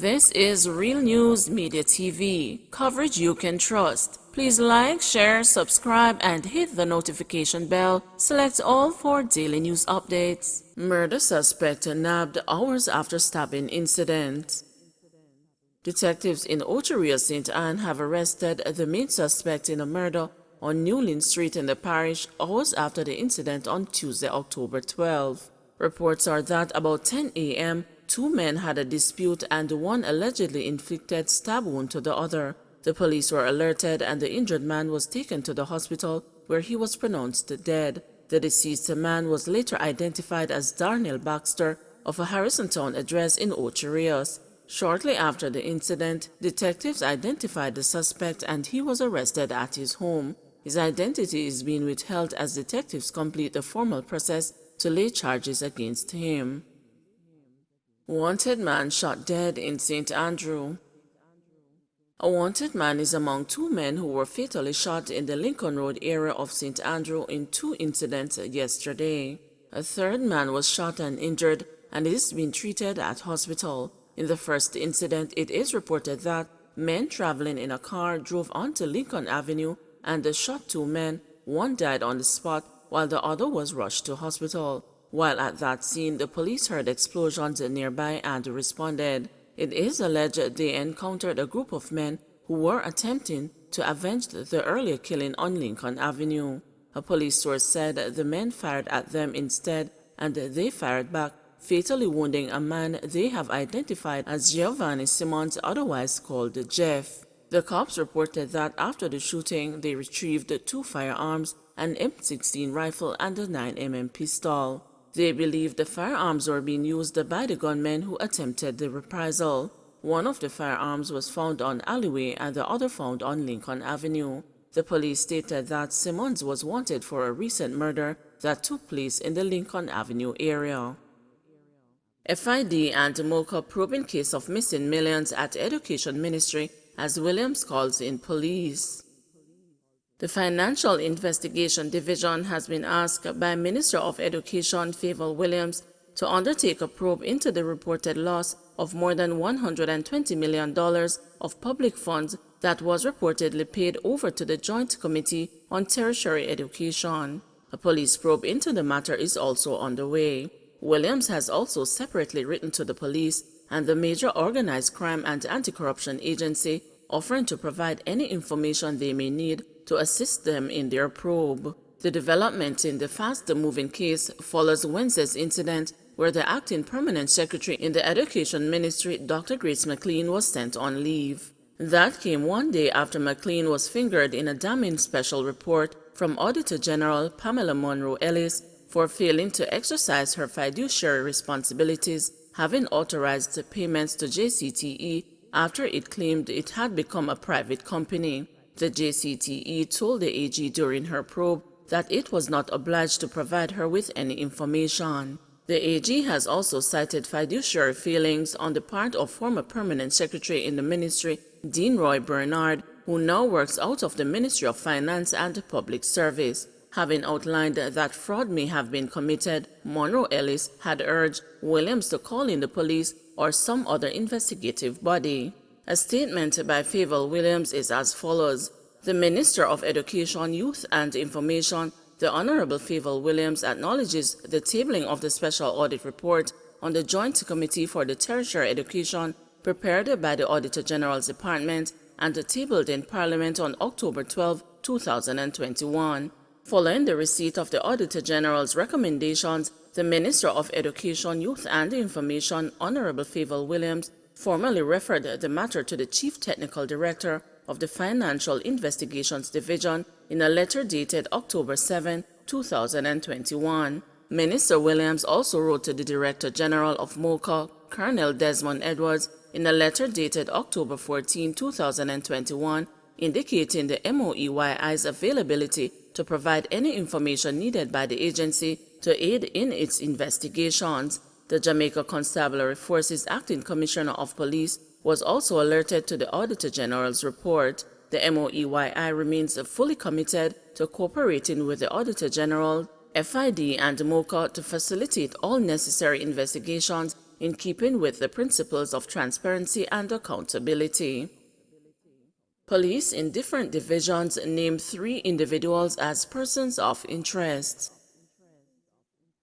This is Real News Media TV, coverage you can trust. Please like, share, subscribe, and hit the notification bell. Select all for daily news updates. Murder suspect nabbed hours after stabbing incident. Detectives in Ocheria, St. Anne have arrested the main suspect in a murder on Newlyn Street in the parish hours after the incident on Tuesday, October 12. Reports are that about 10 a.m., two men had a dispute and one allegedly inflicted stab wound to the other. The police were alerted and the injured man was taken to the hospital where he was pronounced dead. The deceased man was later identified as Darnell Baxter of a Harrisontown address in Ocheria. Shortly after the incident, detectives identified the suspect and he was arrested at his home. His identity is being withheld as detectives complete the formal process to lay charges against him. Wanted man shot dead in St. Andrew. A wanted man is among two men who were fatally shot in the Lincoln Road area of St. Andrew in two incidents yesterday. A third man was shot and injured and is being treated at hospital. In the first incident, it is reported that men traveling in a car drove onto Lincoln Avenue and shot two men. One died on the spot while the other was rushed to hospital. While at that scene, the police heard explosions nearby and responded. It is alleged they encountered a group of men who were attempting to avenge the earlier killing on Lincoln Avenue. A police source said the men fired at them instead and they fired back, fatally wounding a man they have identified as Giovanni Simmons, otherwise called Jeff. The cops reported that after the shooting, they retrieved two firearms, an M16 rifle and a 9mm pistol. They believe the firearms were being used by the gunmen who attempted the reprisal. One of the firearms was found on Alleyway and the other found on Lincoln Avenue. The police stated that Simmons was wanted for a recent murder that took place in the Lincoln Avenue area. FID and Mocha probing case of missing millions at Education Ministry as Williams calls in police. The Financial Investigation Division has been asked by Minister of Education Favour Williams to undertake a probe into the reported loss of more than $120 million of public funds that was reportedly paid over to the Joint Committee on Tertiary Education. A police probe into the matter is also underway. Williams has also separately written to the police and the major organized crime and anti-corruption agency, offering to provide any information they may need to assist them in their probe. The development in the fast-moving case follows Wednesday's incident where the acting permanent secretary in the Education Ministry, Dr. Grace McLean, was sent on leave. That came one day after McLean was fingered in a damning special report from Auditor General Pamela Monroe Ellis for failing to exercise her fiduciary responsibilities, having authorized payments to JCTE after it claimed it had become a private company. The JCTE told the AG during her probe that it was not obliged to provide her with any information. The AG has also cited fiduciary failings on the part of former permanent secretary in the ministry, Dean Roy Bernard, who now works out of the Ministry of Finance and Public Service. Having outlined that fraud may have been committed, Monroe Ellis had urged Williams to call in the police or some other investigative body. A statement by Favour Williams is as follows. The Minister of Education, Youth and Information, the Honorable Favour Williams, acknowledges the tabling of the Special Audit Report on the Joint Committee for the Tertiary Education prepared by the Auditor General's Department and tabled in Parliament on October 12, 2021. Following the receipt of the Auditor General's recommendations, the Minister of Education, Youth and Information, Honorable Favour Williams, formally referred the matter to the Chief Technical Director of the Financial Investigations Division in a letter dated October 7, 2021. Minister Williams also wrote to the Director General of MOCA, Colonel Desmond Edwards, in a letter dated October 14, 2021, indicating the MOEYI's availability to provide any information needed by the agency to aid in its investigations. The Jamaica Constabulary Force's Acting Commissioner of Police was also alerted to the Auditor General's report. The MOEYI remains fully committed to cooperating with the Auditor General, FID and MOCA to facilitate all necessary investigations in keeping with the principles of transparency and accountability. Police in different divisions named 3 individuals as persons of interest.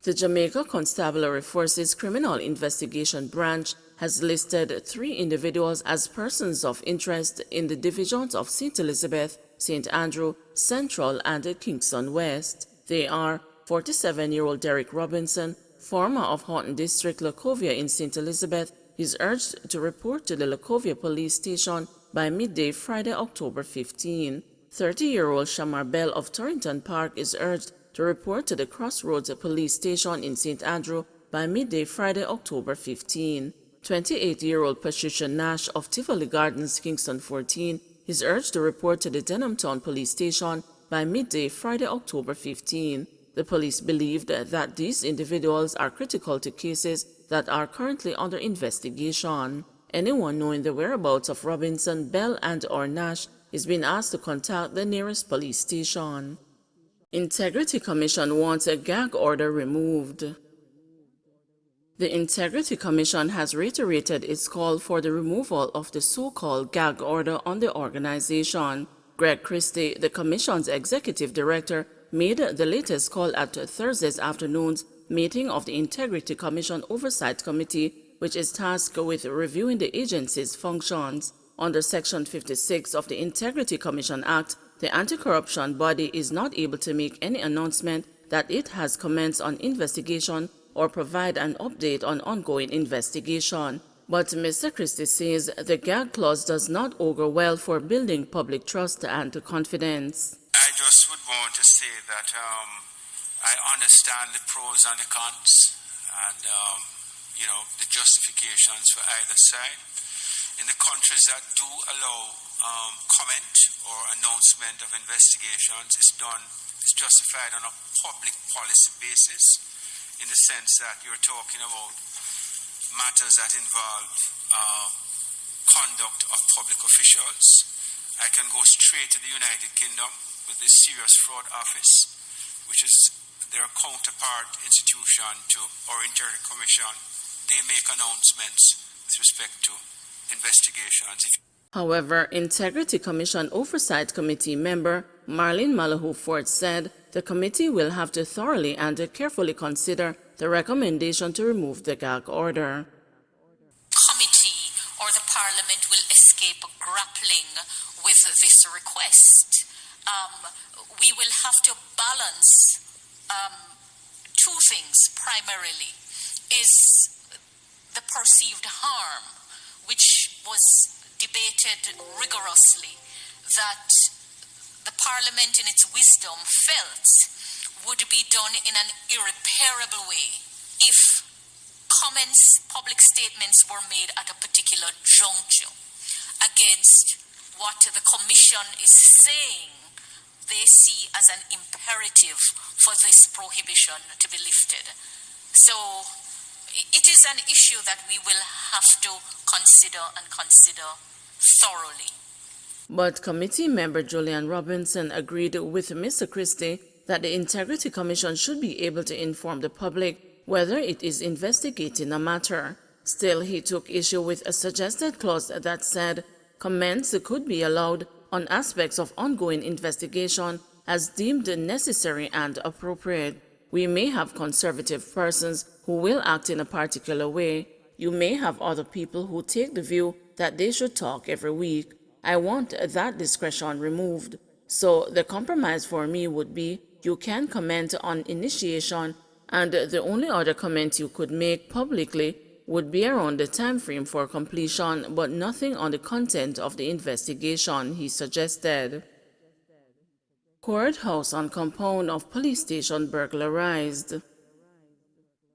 The Jamaica Constabulary Force's Criminal Investigation Branch has listed 3 individuals as persons of interest in the divisions of St. Elizabeth, St. Andrew, Central, and Kingston West. They are 47-year-old Derek Robinson, former of Horton District, Lacovia in St. Elizabeth, is urged to report to the Lacovia Police Station by midday Friday, October 15. 30-year-old Shamar Bell of Torrington Park is urged to report to the Crossroads Police Station in St. Andrew by midday Friday, October 15. 28-year-old Patricia Nash of Tivoli Gardens, Kingston 14, is urged to report to the Denhamtown Police Station by midday Friday, October 15. The police believed that these individuals are critical to cases that are currently under investigation. Anyone knowing the whereabouts of Robinson, Bell, and/or Nash is being asked to contact the nearest police station. Integrity Commission wants a gag order removed. The Integrity Commission has reiterated its call for the removal of the so-called gag order on the organization. Greg Christie, the Commission's executive director, made the latest call at Thursday's afternoon's meeting of the Integrity Commission Oversight Committee, which is tasked with reviewing the agency's functions. Under Section 56 of the Integrity Commission Act, the anti-corruption body is not able to make any announcement that it has commenced on investigation or provide an update on ongoing investigation. But Mr. Christie says the gag clause does not augur well for building public trust and confidence. I just would want to say that I understand the pros and the cons and, the justifications for either side. In the countries that do allow comment or announcement of investigations, it's justified on a public policy basis, in the sense that you're talking about matters that involve conduct of public officials. I can go straight to the United Kingdom with the Serious Fraud Office, which is their counterpart institution to our Integrity Commission. They make announcements with respect to investigations. However, Integrity Commission Oversight Committee member Marlene Malahoo Ford said the committee will have to thoroughly and carefully consider the recommendation to remove the gag order. Committee or the Parliament will escape grappling with this request. We will have to balance two things primarily. Is the perceived harm, which was debated rigorously, that the Parliament in its wisdom felt would be done in an irreparable way if comments, public statements were made at a particular juncture against what the Commission is saying they see as an imperative for this prohibition to be lifted. So it is an issue that we will have to consider thoroughly. But committee member Julian Robinson agreed with Mr. Christie that the Integrity Commission should be able to inform the public whether it is investigating a matter. Still, he took issue with a suggested clause that said comments could be allowed on aspects of ongoing investigation as deemed necessary and appropriate. We may have conservative persons who will act in a particular way. You may have other people who take the view that they should talk every week. I want that discretion removed. So the compromise for me would be you can comment on initiation, and the only other comment you could make publicly would be around the time frame for completion, but nothing on the content of the investigation, he suggested. Courthouse on compound of police station burglarized.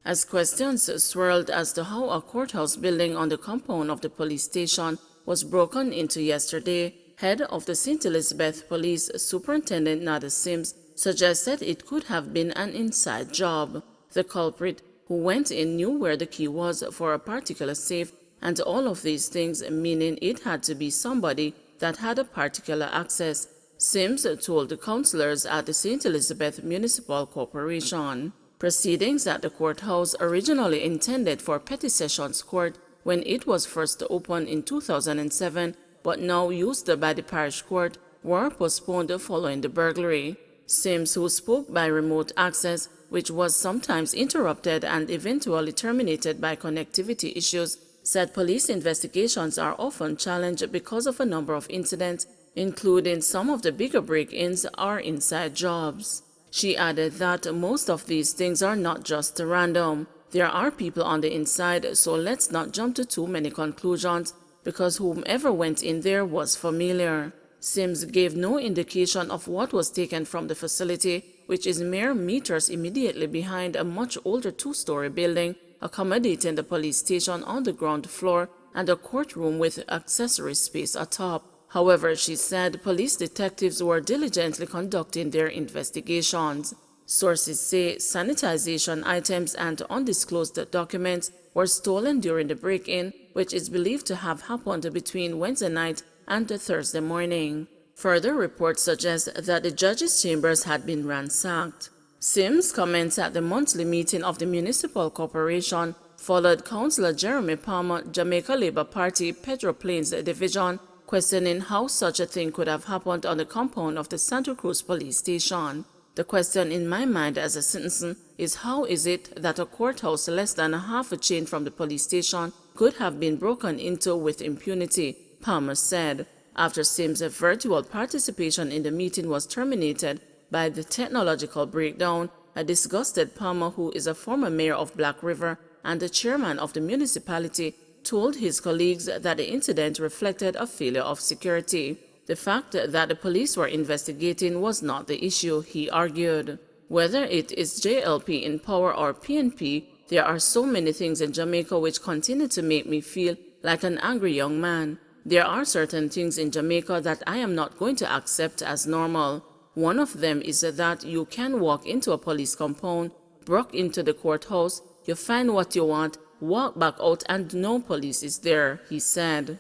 As questions swirled as to how a courthouse building on the compound of the police station was broken into yesterday, head of the St. Elizabeth Police Superintendent Nada Sims suggested it could have been an inside job. The culprit who went in knew where the key was for a particular safe, and all of these things meaning it had to be somebody that had a particular access, Sims told the councillors at the St. Elizabeth Municipal Corporation. Proceedings at the courthouse, originally intended for Petty Sessions Court when it was first opened in 2007, but now used by the parish court, were postponed following the burglary. Sims, who spoke by remote access, which was sometimes interrupted and eventually terminated by connectivity issues, said police investigations are often challenged because of a number of incidents, including some of the bigger break-ins are inside jobs. She added that most of these things are not just random. There are people on the inside, so let's not jump to too many conclusions, because whomever went in there was familiar. Sims gave no indication of what was taken from the facility, which is mere meters immediately behind a much older two-story building, accommodating the police station on the ground floor and a courtroom with accessory space atop. However, she said police detectives were diligently conducting their investigations. Sources say sanitization items and undisclosed documents were stolen during the break-in, which is believed to have happened between Wednesday night and Thursday morning. Further reports suggest that the judge's chambers had been ransacked. Sims' comments at the monthly meeting of the municipal corporation followed Councillor Jeremy Palmer, Jamaica Labour Party, Pedro Plains Division, questioning how such a thing could have happened on the compound of the Santa Cruz police station. The question in my mind as a citizen is, how is it that a courthouse less than a half a chain from the police station could have been broken into with impunity, Palmer said. After Sims' virtual participation in the meeting was terminated by the technological breakdown, a disgusted Palmer, who is a former mayor of Black River and the chairman of the municipality, told his colleagues that the incident reflected a failure of security. The fact that the police were investigating was not the issue, he argued. Whether it is JLP in power or PNP, there are so many things in Jamaica which continue to make me feel like an angry young man. There are certain things in Jamaica that I am not going to accept as normal. One of them is that you can walk into a police compound, break into the courthouse, you find what you want, walk back out and no police is there, he said.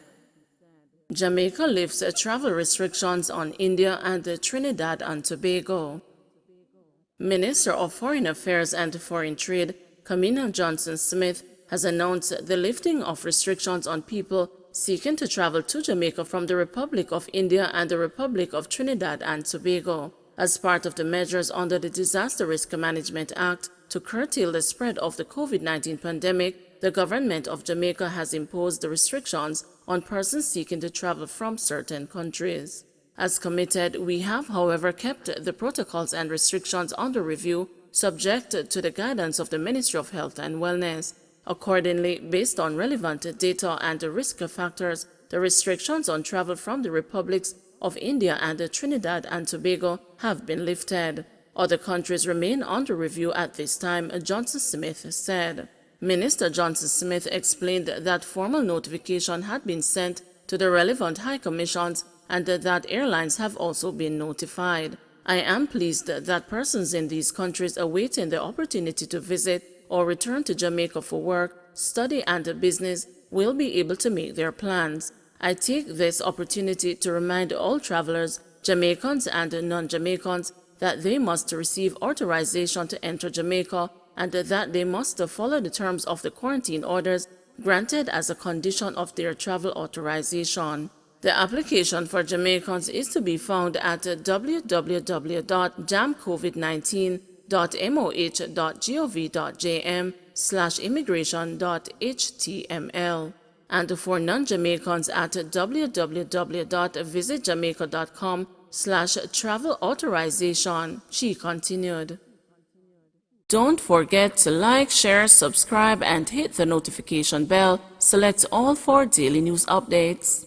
Jamaica lifts travel restrictions on India and Trinidad and Tobago. Minister of Foreign Affairs and Foreign Trade, Kamina Johnson-Smith, has announced the lifting of restrictions on people seeking to travel to Jamaica from the Republic of India and the Republic of Trinidad and Tobago, as part of the measures under the Disaster Risk Management Act to curtail the spread of the COVID-19 pandemic. The government of Jamaica has imposed the restrictions on persons seeking to travel from certain countries. As committed, we have, however, kept the protocols and restrictions under review, subject to the guidance of the Ministry of Health and Wellness. Accordingly, based on relevant data and risk factors, the restrictions on travel from the republics of India and Trinidad and Tobago have been lifted. Other countries remain under review at this time, Johnson-Smith said. Minister Johnson-Smith explained that formal notification had been sent to the relevant high commissions and that airlines have also been notified. I am pleased that persons in these countries awaiting the opportunity to visit or return to Jamaica for work, study and business will be able to make their plans. I take this opportunity to remind all travelers, Jamaicans and non-Jamaicans, that they must receive authorization to enter Jamaica and that they must follow the terms of the quarantine orders granted as a condition of their travel authorization. The application for Jamaicans is to be found at www.jamcovid19.moh.gov.jm/immigration.html and for non-Jamaicans at www.visitjamaica.com/travel authorization, she continued. Don't forget to like, share, subscribe, and hit the notification bell. Select all for daily news updates.